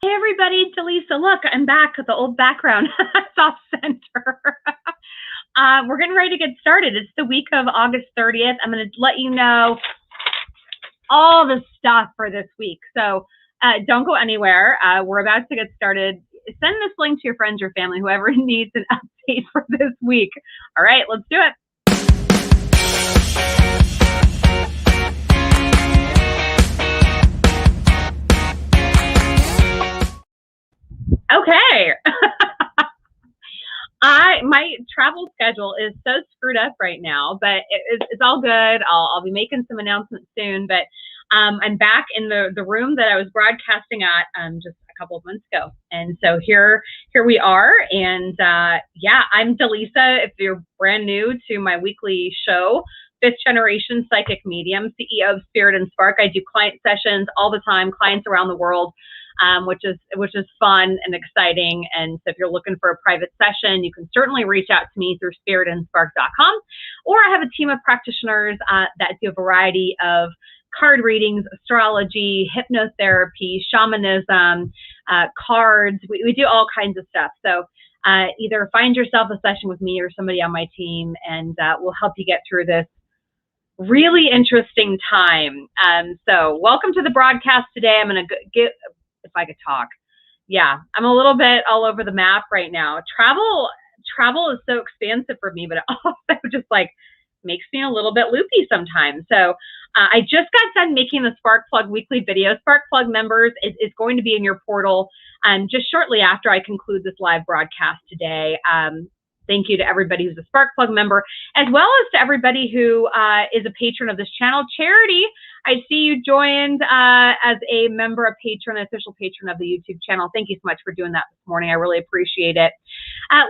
Hey everybody, Dallisa. Look, I'm back with the old background. It's off center. We're getting ready to get started. It's the week of August 30th. I'm going to let you know all the stuff for this week. So don't go anywhere. We're about to get started. Send this link to your friends, your family, whoever needs an update for this week. All right, let's do it. Okay. My travel schedule is so screwed up right now, but it's all good. I'll be making some announcements soon, but I'm back in the room that I was broadcasting at just a couple of months ago. And so here we are. And yeah, I'm Dallisa. If you're brand new to my weekly show, 5th generation psychic medium, CEO of Spirit and Spark. I do client sessions all the time, clients around the world. Which is fun and exciting. And so if you're looking for a private session, you can certainly reach out to me through spiritandspark.com, or I have a team of practitioners that do a variety of card readings, astrology, hypnotherapy, shamanism, cards. We do all kinds of stuff. So either find yourself a session with me or somebody on my team, and we'll help you get through this really interesting time. So welcome to the broadcast today. I'm going to get, if I could talk. Yeah, I'm a little bit all over the map right now. Travel is so expansive for me, but it also just like makes me a little bit loopy sometimes. So I just got done making the Spark Plug weekly video. Spark Plug members is going to be in your portal just shortly after I conclude this live broadcast today. Thank you to everybody who's a Spark Plug member, as well as to everybody who is a patron of this channel. Charity, I see you joined as a member, a patron, an official patron of the YouTube channel. Thank you so much for doing that this morning. I really appreciate it.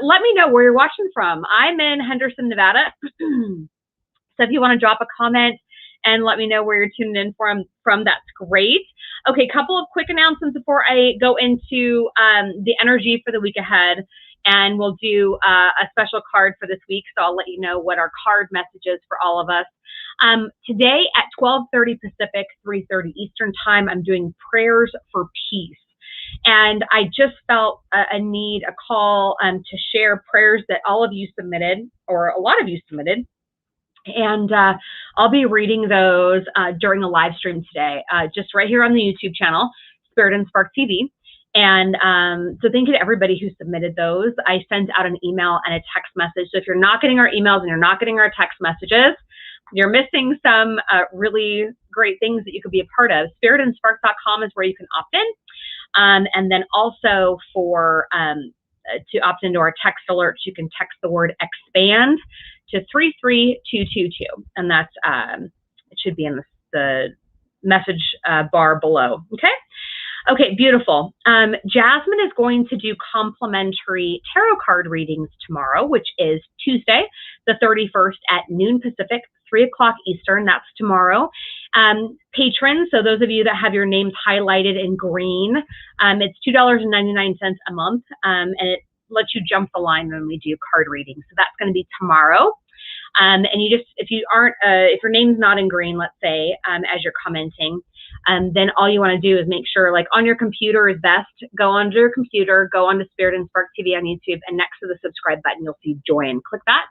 Let me know where you're watching from. I'm in Henderson, Nevada. So if you want to drop a comment and let me know where you're tuning in from, that's great. Okay, couple of quick announcements before I go into the energy for the week ahead. And we'll do a special card for this week. So I'll let you know what our card message is for all of us. Today at 12:30 Pacific, 3:30 Eastern time, I'm doing prayers for peace. And I just felt a need, a call to share prayers that all of you submitted, or a lot of you submitted. And I'll be reading those during a live stream today, just right here on the YouTube channel, Spirit and Spark TV. And so thank you to everybody who submitted those. I sent out an email and a text message. So if you're not getting our emails and you're not getting our text messages, you're missing some really great things that you could be a part of. Spiritandspark.com is where you can opt in. And then also for to opt into our text alerts, you can text the word expand to 33222. And that's, it should be in the message bar below, okay? Okay, beautiful. Jasmine is going to do complimentary tarot card readings tomorrow, which is Tuesday, the 31st at noon Pacific, 3 o'clock Eastern. That's tomorrow. Patrons, so those of you that have your names highlighted in green, it's $2.99 a month, and it lets you jump the line when we do card readings. So that's going to be tomorrow. And you just, if your name's not in green, let's say, as you're commenting, then all you want to do is make sure, like on your computer is best, go onto your computer, go onto Spirit and Spark TV on YouTube, and next to the subscribe button, you'll see join. Click that,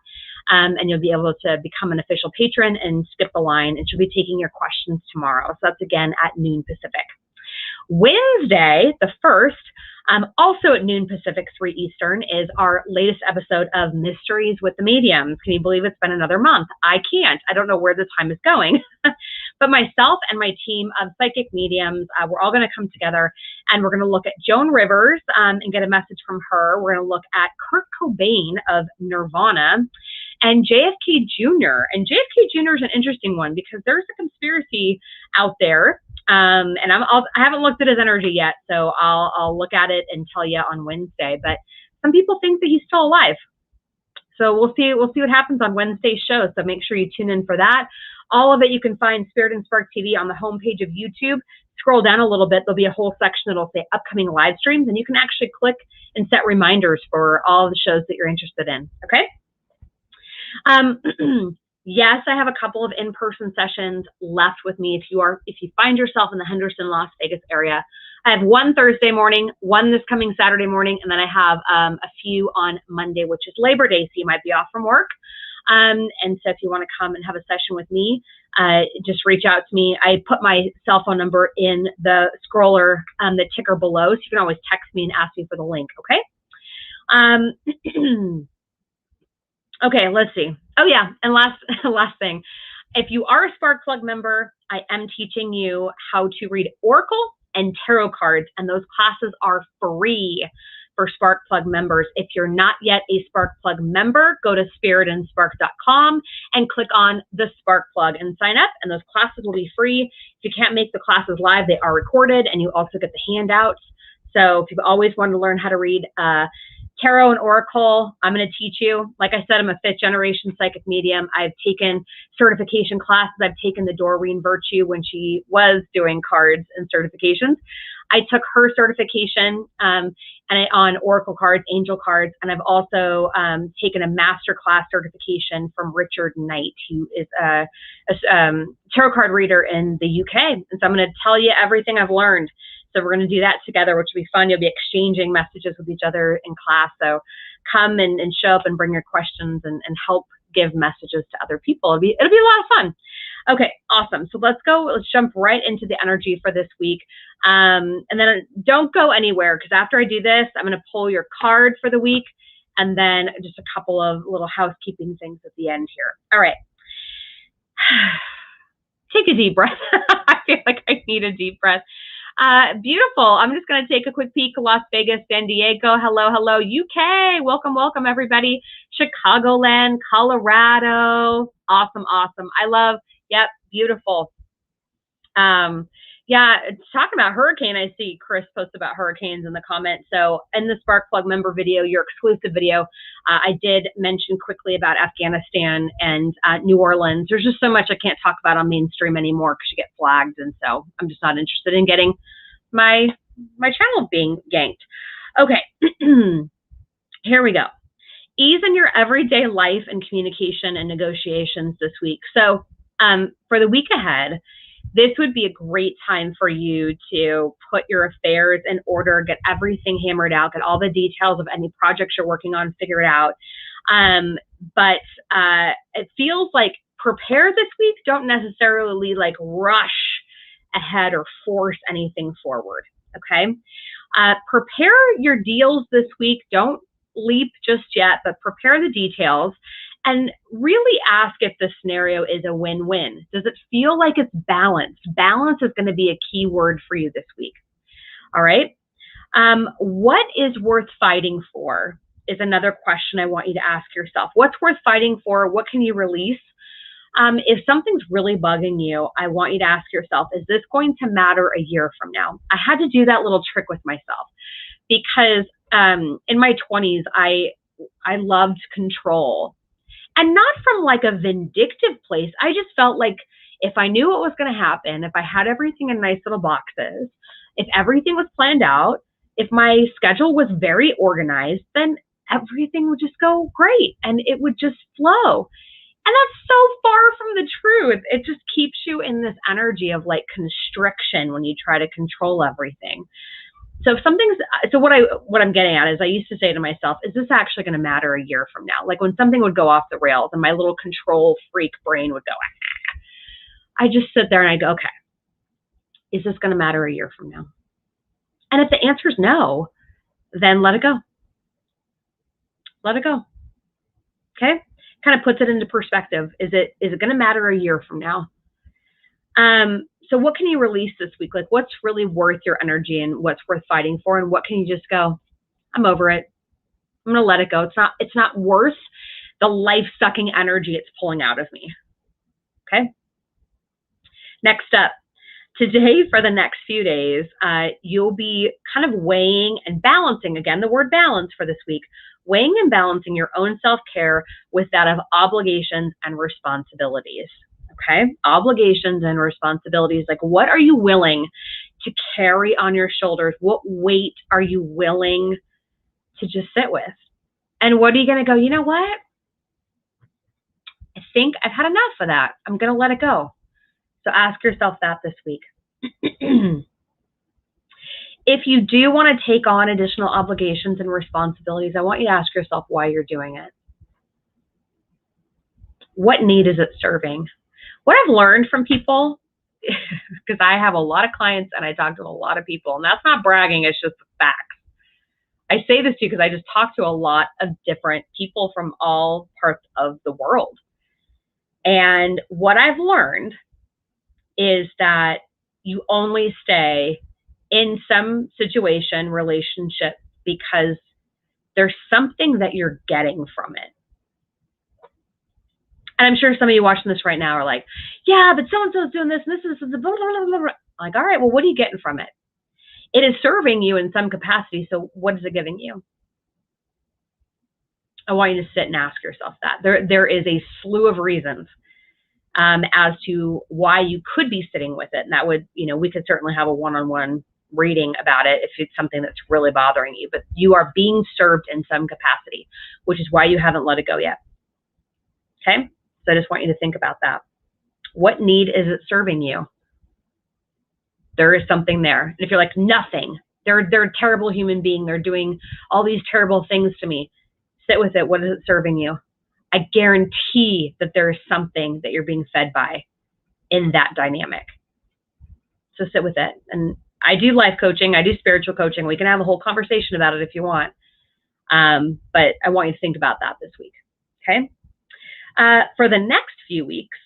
and you'll be able to become an official patron and skip the line. And she'll be taking your questions tomorrow. So that's again at noon Pacific. Wednesday, the 1st, also at noon Pacific, 3 Eastern, is our latest episode of Mysteries with the Mediums. Can you believe it's been another month? I can't. I don't know where the time is going. But myself and my team of psychic mediums, we're all going to come together and we're going to look at Joan Rivers and get a message from her. We're going to look at Kurt Cobain of Nirvana and JFK Jr. And JFK Jr. is an interesting one because there's a conspiracy out there. And I haven't looked at his energy yet, so I'll look at it and tell you on Wednesday. But some people think that he's still alive. So we'll see what happens on Wednesday's show. So make sure you tune in for that. All of it you can find Spirit and Spark TV on the homepage of YouTube. Scroll down a little bit. There'll be a whole section that'll say upcoming live streams, and you can actually click and set reminders for all of the shows that you're interested in. Okay. Yes, I have a couple of in-person sessions left with me. If you find yourself in the Henderson, Las Vegas area, I have one Thursday morning, one this coming Saturday morning, and then I have a few on Monday, which is Labor Day, so you might be off from work. And so if you want to come and have a session with me, just reach out to me. I put my cell phone number in the scroller, the ticker below, so you can always text me and ask me for the link, okay? Okay, let's see. Oh yeah, and last thing. If you are a Spark Plug member, I am teaching you how to read Oracle and Tarot cards, and those classes are free for Spark Plug members. If you're not yet a Spark Plug member, go to spiritandspark.com and click on the Spark Plug and sign up, and those classes will be free. If you can't make the classes live, they are recorded, and you also get the handouts. So if you've always wanted to learn how to read Tarot and Oracle, I'm going to teach you. Like I said, I'm a 5th generation psychic medium. I've taken certification classes. I've taken the Doreen Virtue when she was doing cards and certifications. I took her certification on Oracle cards, angel cards, and I've also taken a master class certification from Richard Knight, who is a tarot card reader in the UK. And so I'm going to tell you everything I've learned. So we're going to do that together, which will be fun. You'll be exchanging messages with each other in class. So come and show up and bring your questions and help give messages to other people. It'll be a lot of fun. Okay, awesome. So let's jump right into the energy for this week. And then don't go anywhere, because after I do this, I'm going to pull your card for the week, and then just a couple of little housekeeping things at the end here. All right. Take a deep breath. I feel like I need a deep breath. Beautiful. I'm just going to take a quick peek. Las Vegas, San Diego. Hello, hello. UK. Welcome, welcome, everybody. Chicagoland, Colorado. Awesome, awesome. I love, yep, beautiful. Yeah, talking about hurricane, I see Chris post about hurricanes in the comments. So in the Spark Plug member video, your exclusive video, I did mention quickly about Afghanistan and New Orleans. There's just so much I can't talk about on mainstream anymore because you get flagged, and so I'm just not interested in getting my channel being yanked. Okay, here we go. Ease in your everyday life and communication and negotiations this week. So for the week ahead, this would be a great time for you to put your affairs in order, get everything hammered out, get all the details of any projects you're working on figured out. But it feels like prepare this week. Don't necessarily like rush ahead or force anything forward. Okay. Prepare your deals this week. Don't leap just yet, but prepare the details. And really ask if the scenario is a win-win. Does it feel like it's balanced? Balance is going to be a key word for you this week. All right. What is worth fighting for is another question I want you to ask yourself. What's worth fighting for? What can you release? If something's really bugging you, I want you to ask yourself, is this going to matter a year from now? I had to do that little trick with myself because in my 20s, I loved control. And not from like a vindictive place. I just felt like if I knew what was going to happen, if I had everything in nice little boxes, if everything was planned out, if my schedule was very organized, then everything would just go great and it would just flow. And that's so far from the truth. It just keeps you in this energy of like constriction when you try to control everything. So what I'm getting at is I used to say to myself, is this actually going to matter a year from now? Like when something would go off the rails and my little control freak brain would go, I just sit there and I go, okay, is this going to matter a year from now? And if the answer is no, then let it go. Let it go. Okay. Kind of puts it into perspective. Is it going to matter a year from now? So what can you release this week? Like what's really worth your energy and what's worth fighting for? And what can you just go, I'm over it. I'm going to let it go. It's not worth the life-sucking energy it's pulling out of me. Okay. Next up, today for the next few days, you'll be kind of weighing and balancing, again, the word balance for this week, weighing and balancing your own self-care with that of obligations and responsibilities. Okay, obligations and responsibilities. Like, what are you willing to carry on your shoulders? What weight are you willing to just sit with? And what are you going to go, you know what? I think I've had enough of that. I'm going to let it go. So ask yourself that this week. If you do want to take on additional obligations and responsibilities, I want you to ask yourself why you're doing it. What need is it serving? What I've learned from people, because I have a lot of clients and I talk to a lot of people, and that's not bragging, it's just facts. I say this to you because I just talk to a lot of different people from all parts of the world. And what I've learned is that you only stay in some situation, relationship, because there's something that you're getting from it. And I'm sure some of you watching this right now are like, yeah, but so-and-so is doing this, and this is blah, blah, blah, blah. Like, all right, well, what are you getting from it? It is serving you in some capacity, so what is it giving you? I want you to sit and ask yourself that. There is a slew of reasons as to why you could be sitting with it. And that would, we could certainly have a one-on-one reading about it if it's something that's really bothering you. But you are being served in some capacity, which is why you haven't let it go yet. Okay? So I just want you to think about that. What need is it serving you? There is something there. And if you're like, nothing, they're a terrible human being, they're doing all these terrible things to me, sit with it. What is it serving you? I guarantee that there is something that you're being fed by in that dynamic. So sit with it. And I do life coaching, I do spiritual coaching. We can have a whole conversation about it if you want. But I want you to think about that this week. Okay? For the next few weeks,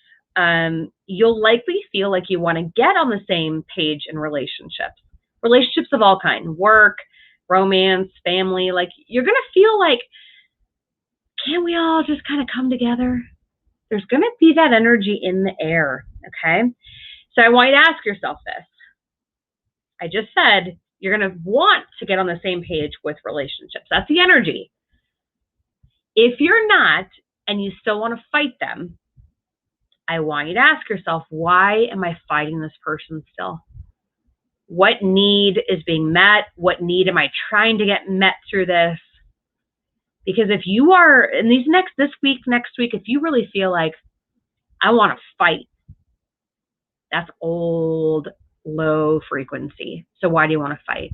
you'll likely feel like you want to get on the same page in relationships of all kinds, work, romance, family. Like, you're going to feel like, can we all just kind of come together? There's going to be that energy in the air. Okay. So I want you to ask yourself this. I just said you're going to want to get on the same page with relationships. That's the energy. If you're not, and you still want to fight them, I want you to ask yourself, why am I fighting this person still? What need is being met? What need am I trying to get met through this? Because if you are in next week, if you really feel like, I want to fight, that's old, low frequency. So why do you want to fight?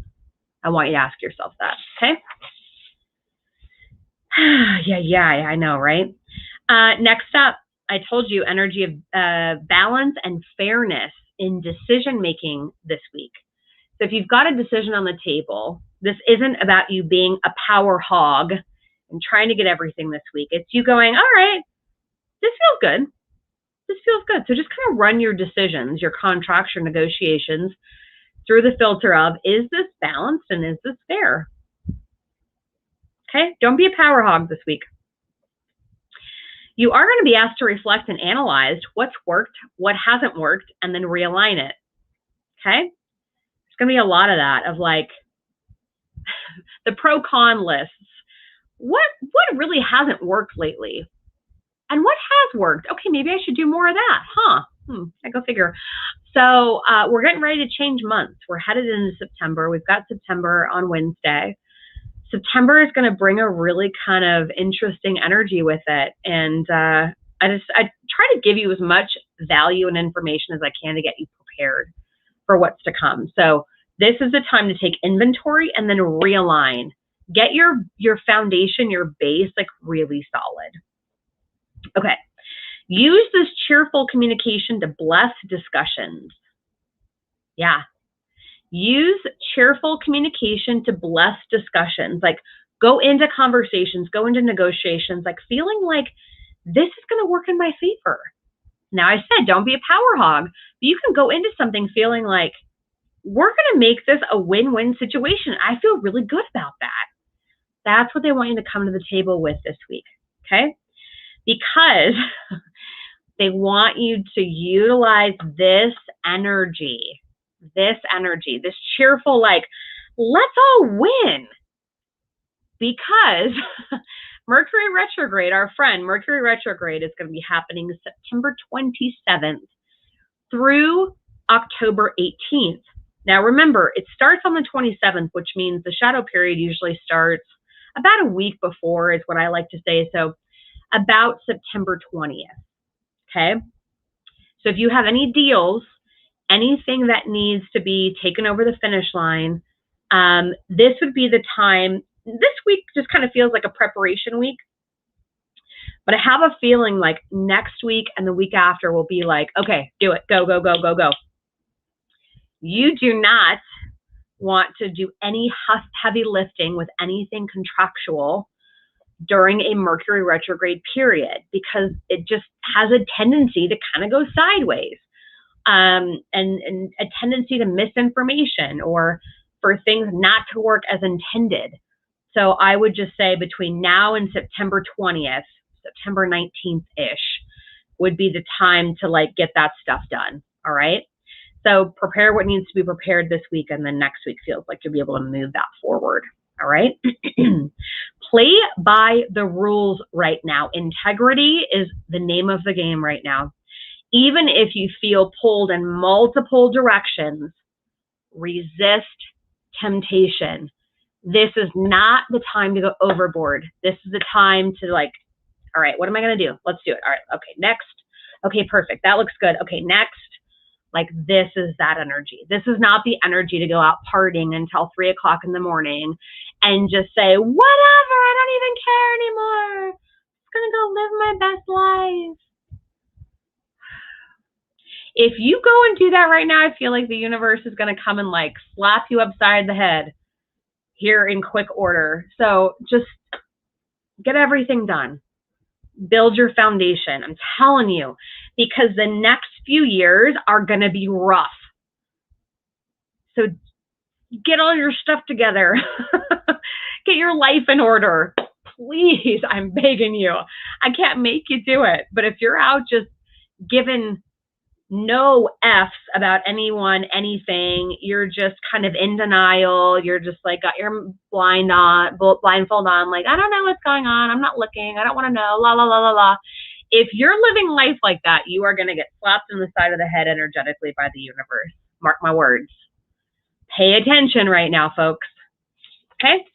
I want you to ask yourself that. Okay. Yeah, I know, right? Next up, I told you energy of balance and fairness in decision-making this week. So if you've got a decision on the table, this isn't about you being a power hog and trying to get everything this week. It's you going, all right, this feels good. This feels good. So just kind of run your decisions, your contracts, your negotiations through the filter of, is this balanced and is this fair? Okay, don't be a power hog this week. You are going to be asked to reflect and analyze what's worked, what hasn't worked, and then realign it. Okay? There's going to be a lot of that, of like the pro-con lists. What really hasn't worked lately? And what has worked? Okay, maybe I should do more of that. I go figure. So we're getting ready to change months. We're headed into September. We've got September on Wednesday. September is going to bring a really kind of interesting energy with it. And I try to give you as much value and information as I can to get you prepared for what's to come. So this is the time to take inventory and then realign. Get your foundation, your base, like really solid. Okay. Use this cheerful communication to bless discussions. Yeah. Use cheerful communication to bless discussions. Like, go into conversations, go into negotiations, like feeling like this is going to work in my favor. Now, I said, don't be a power hog, but you can go into something feeling like, we're going to make this a win-win situation. I feel really good about that. That's what they want you to come to the table with this week. Okay? Because they want you to utilize this energy, this cheerful, like, let's all win. Because Mercury Retrograde, our friend, Mercury Retrograde is going to be happening September 27th through October 18th. Now, remember, it starts on the 27th, which means the shadow period usually starts about a week before, is what I like to say. So about September 20th. okay? So if you have any deals, anything that needs to be taken over the finish line, this would be the time. This week just kind of feels like a preparation week, but I have a feeling like next week and the week after will be like, okay, do it, go, go, go, go, go. You do not want to do any heavy lifting with anything contractual during a Mercury retrograde period, because it just has a tendency to kind of go sideways, and a tendency to misinformation or for things not to work as intended. So I would just say between now and September 20th, September 19th-ish would be the time to like get that stuff done. All right. So prepare what needs to be prepared this week, and then next week feels like you'll be able to move that forward. All right. Play by the rules right now. Integrity is the name of the game right now. Even if you feel pulled in multiple directions, resist temptation. This is not the time to go overboard. This is the time to like, all right, what am I going to do? Let's do it. All right. Okay. Next. Okay. Perfect. That looks good. Okay. Next. Like, this is that energy. This is not the energy to go out partying until 3 o'clock in the morning and just say, whatever, I don't even care anymore. I'm going to go live my best life. If you go and do that right now, I feel like the universe is going to come and like slap you upside the head here in quick order. So just get everything done. Build your foundation. I'm telling you, because the next few years are going to be rough. So get all your stuff together. Get your life in order. Please, I'm begging you. I can't make you do it. But if you're out just giving no F's about anyone, anything, you're just kind of in denial. You're just like got your blindfold on, like, I don't know what's going on. I'm not looking. I don't want to know. La, la, la, la, la. If you're living life like that, you are going to get slapped in the side of the head energetically by the universe. Mark my words. Pay attention right now, folks. Okay?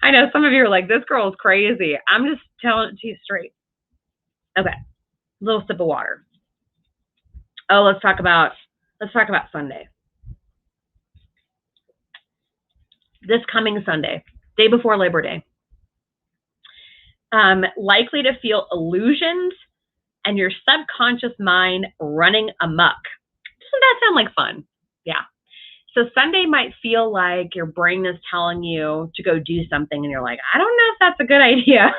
I know some of you are like, this girl is crazy. I'm just telling it to you straight. Okay. Little sip of water. Oh, let's talk about Sunday. This coming Sunday, day before Labor Day. Likely to feel illusions and your subconscious mind running amok. Doesn't that sound like fun? Yeah. So Sunday might feel like your brain is telling you to go do something and you're like, I don't know if that's a good idea.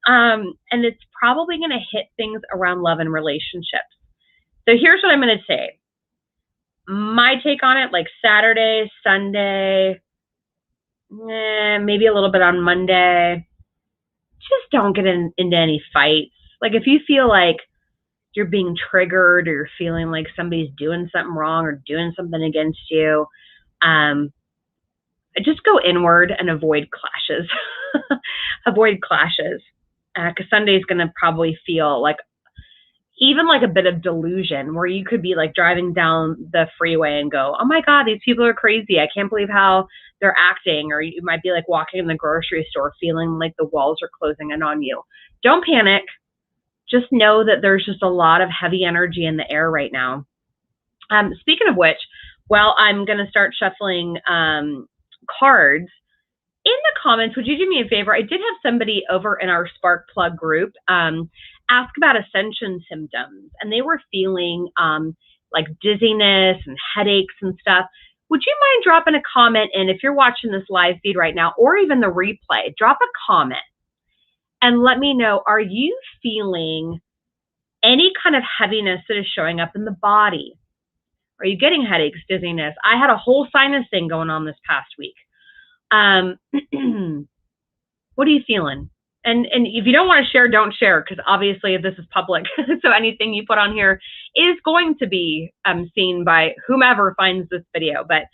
And it's probably going to hit things around love and relationships. So here's what I'm going to say. My take on it, like Saturday, Sunday, maybe a little bit on Monday. Just don't get into any fights. Like if you feel like you're being triggered or you're feeling like somebody's doing something wrong or doing something against you, just go inward and avoid clashes. Avoid clashes. Because Sunday is going to probably feel like even like a bit of delusion where you could be like driving down the freeway and go, oh my God, these people are crazy. I can't believe how they're acting. Or you might be like walking in the grocery store feeling like the walls are closing in on you. Don't panic. Just know that there's just a lot of heavy energy in the air right now. Speaking of which, well, I'm going to start shuffling cards. In the comments, would you do me a favor? I did have somebody over in our Spark Plug group ask about ascension symptoms, and they were feeling like dizziness and headaches and stuff. Would you mind dropping a comment in if you're watching this live feed right now, or even the replay? Drop a comment and let me know, are you feeling any kind of heaviness that is showing up in the body? Are you getting headaches, dizziness? I had a whole sinus thing going on this past week. What are you feeling? And if you don't want to share, don't share, because obviously this is public. So anything you put on here is going to be seen by whomever finds this video. But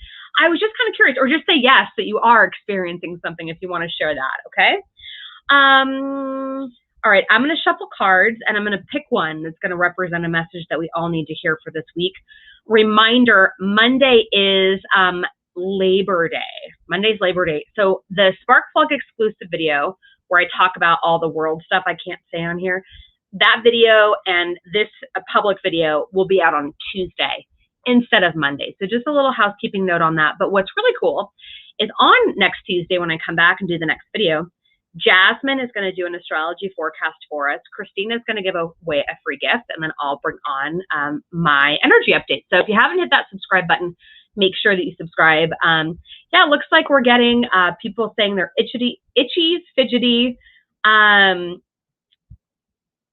I was just kind of curious, or just say yes, that you are experiencing something if you want to share that, okay? All right, I'm going to shuffle cards, and I'm going to pick one that's going to represent a message that we all need to hear for this week. Reminder, Monday is Labor Day. Monday's Labor Day. So the Spark Plug exclusive video where I talk about all the world stuff I can't say on here. That video and this public video will be out on Tuesday instead of Monday. So just a little housekeeping note on that. But what's really cool is on next Tuesday when I come back and do the next video, Jasmine is going to do an astrology forecast for us. Christina is going to give away a free gift, and then I'll bring on my energy update. So if you haven't hit that subscribe button, make sure that you subscribe. Yeah, it looks like we're getting people saying they're itchy, fidgety.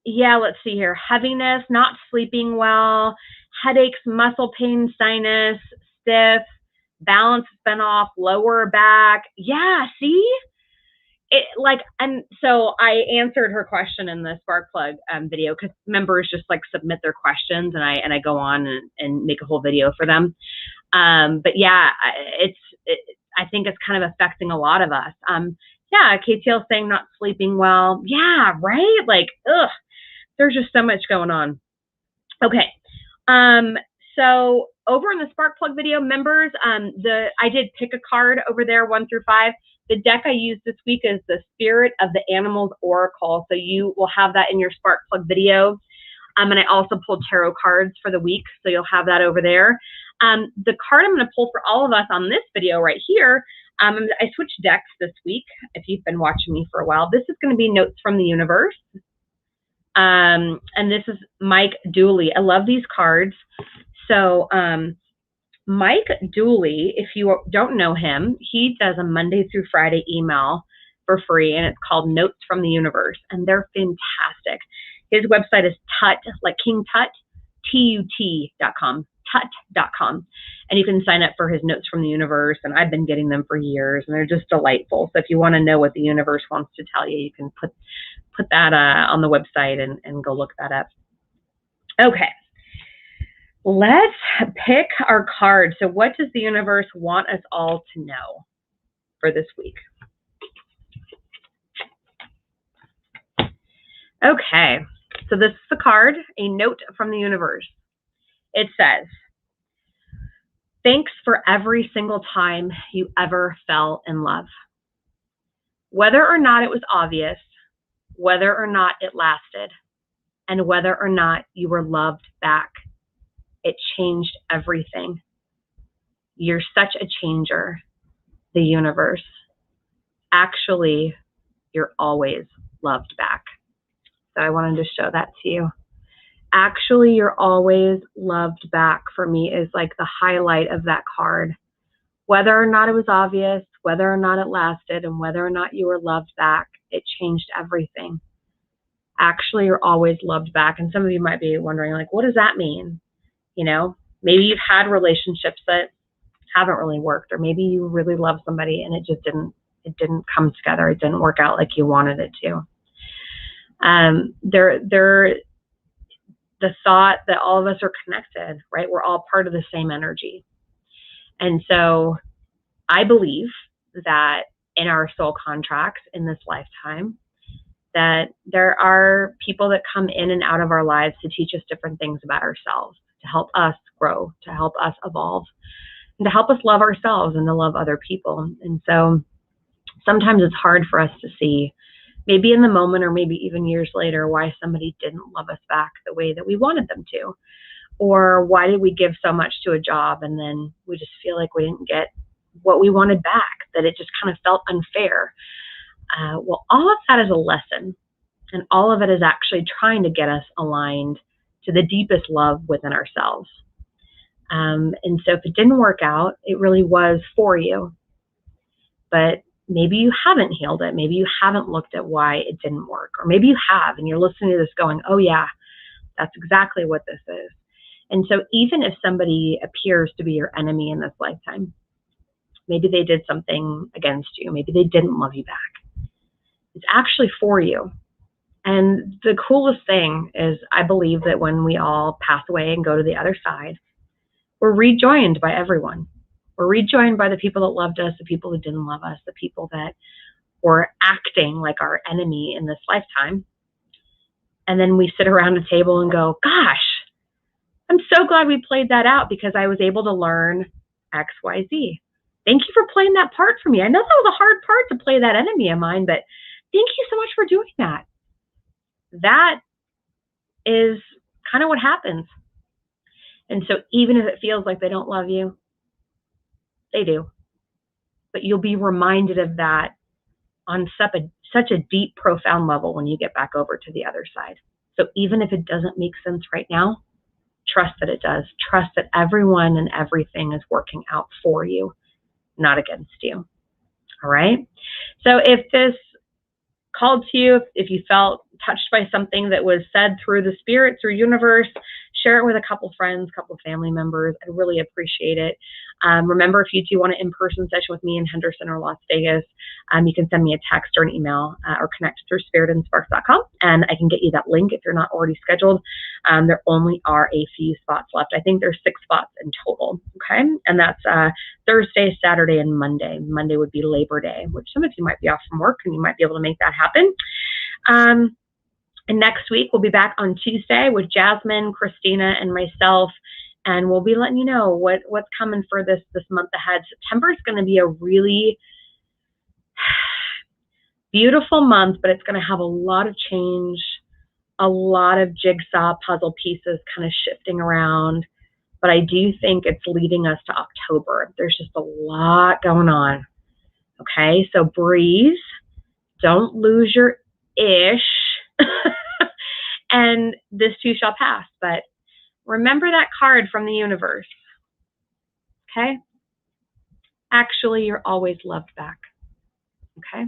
Yeah, let's see here. Heaviness, not sleeping well, headaches, muscle pain, sinus, stiff, balance has been off, lower back. Yeah, see? And so I answered her question in the Spark Plug video, because members just like submit their questions, and I go on and make a whole video for them. But yeah, I think it's kind of affecting a lot of us. Yeah, KTL saying not sleeping well. Yeah, right? Like, ugh, there's just so much going on. Okay. So over in the Spark Plug video, members, I did pick a card over there, 1 through 5. The deck I used this week is the Spirit of the Animals Oracle. So you will have that in your Spark Plug video. And I also pulled tarot cards for the week, so you'll have that over there. The card I'm going to pull for all of us on this video right here, I switched decks this week. If you've been watching me for a while, this is going to be Notes from the Universe. And this is Mike Dooley. I love these cards. So Mike Dooley, if you don't know him, he does a Monday through Friday email for free, and it's called Notes from the Universe, and they're fantastic. His website is Tut, like King Tut, TUT.com, Tut.com, and you can sign up for his Notes from the Universe, and I've been getting them for years, and they're just delightful. So if you want to know what the universe wants to tell you, you can put that on the website and go look that up. Okay. Let's pick our card. So what does the universe want us all to know for this week? Okay, so this is the card, a note from the universe. It says, thanks for every single time you ever fell in love. Whether or not it was obvious, whether or not it lasted, and whether or not you were loved back. It changed everything. You're such a changer, the universe. Actually, you're always loved back. So I wanted to show that to you. Actually, you're always loved back, for me, is like the highlight of that card. Whether or not it was obvious, whether or not it lasted, and whether or not you were loved back, it changed everything. Actually, you're always loved back. And some of you might be wondering, like, what does that mean? You know, maybe you've had relationships that haven't really worked, or maybe you really love somebody and it just didn't come together. It didn't work out like you wanted it to. The thought that all of us are connected, right? We're all part of the same energy. And so I believe that in our soul contracts in this lifetime, that there are people that come in and out of our lives to teach us different things about ourselves, to help us grow, to help us evolve, and to help us love ourselves and to love other people. And so sometimes it's hard for us to see, maybe in the moment or maybe even years later, why somebody didn't love us back the way that we wanted them to. Or why did we give so much to a job and then we just feel like we didn't get what we wanted back, that it just kind of felt unfair. Well, all of that is a lesson, and all of it is actually trying to get us aligned to the deepest love within ourselves. And so if it didn't work out, it really was for you. But maybe you haven't healed it. Maybe you haven't looked at why it didn't work. Or maybe you have, and you're listening to this going, oh yeah, that's exactly what this is. And so even if somebody appears to be your enemy in this lifetime, maybe they did something against you, maybe they didn't love you back, it's actually for you. And the coolest thing is, I believe that when we all pass away and go to the other side, we're rejoined by everyone. We're rejoined by the people that loved us, the people that didn't love us, the people that were acting like our enemy in this lifetime. And then we sit around a table and go, gosh, I'm so glad we played that out because I was able to learn X, Y, Z. Thank you for playing that part for me. I know that was a hard part to play that enemy of mine, but thank you so much for doing that. That is kind of what happens. And so even if it feels like they don't love you, they do. But you'll be reminded of that on such a deep, profound level when you get back over to the other side. So even if it doesn't make sense right now, trust that it does. Trust that everyone and everything is working out for you, not against you. All right? So if this called to you, if you felt touched by something that was said through the spirit, through universe, share it with a couple friends, a couple family members. I'd really appreciate it. Remember, if you do want an in-person session with me in Henderson or Las Vegas, you can send me a text or an email or connect through spiritandsparks.com, and I can get you that link if you're not already scheduled. There only are a few spots left. I think there's 6 spots in total, okay? And that's Thursday, Saturday, and Monday. Monday would be Labor Day, which some of you might be off from work, and you might be able to make that happen. And next week, we'll be back on Tuesday with Jasmine, Christina, and myself, and we'll be letting you know what's coming for this month ahead. September is going to be a really beautiful month, but it's going to have a lot of change, a lot of jigsaw puzzle pieces kind of shifting around. But I do think it's leading us to October. There's just a lot going on. Okay, so breathe. Don't lose your ish. And this too shall pass. But remember that card from the universe. Okay? Actually, you're always loved back. Okay?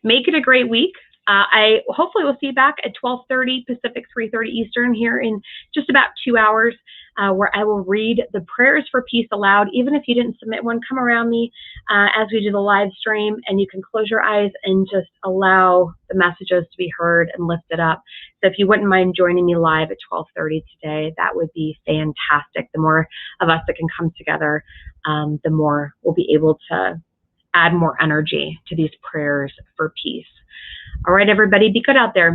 Make it a great week. I hopefully will see you back at 12:30 Pacific, 3:30 Eastern here in just about 2 hours, where I will read the prayers for peace aloud. Even if you didn't submit one, come around me as we do the live stream, and you can close your eyes and just allow the messages to be heard and lifted up. So if you wouldn't mind joining me live at 12:30 today, that would be fantastic. The more of us that can come together, the more we'll be able to add more energy to these prayers for peace. All right, everybody, be good out there.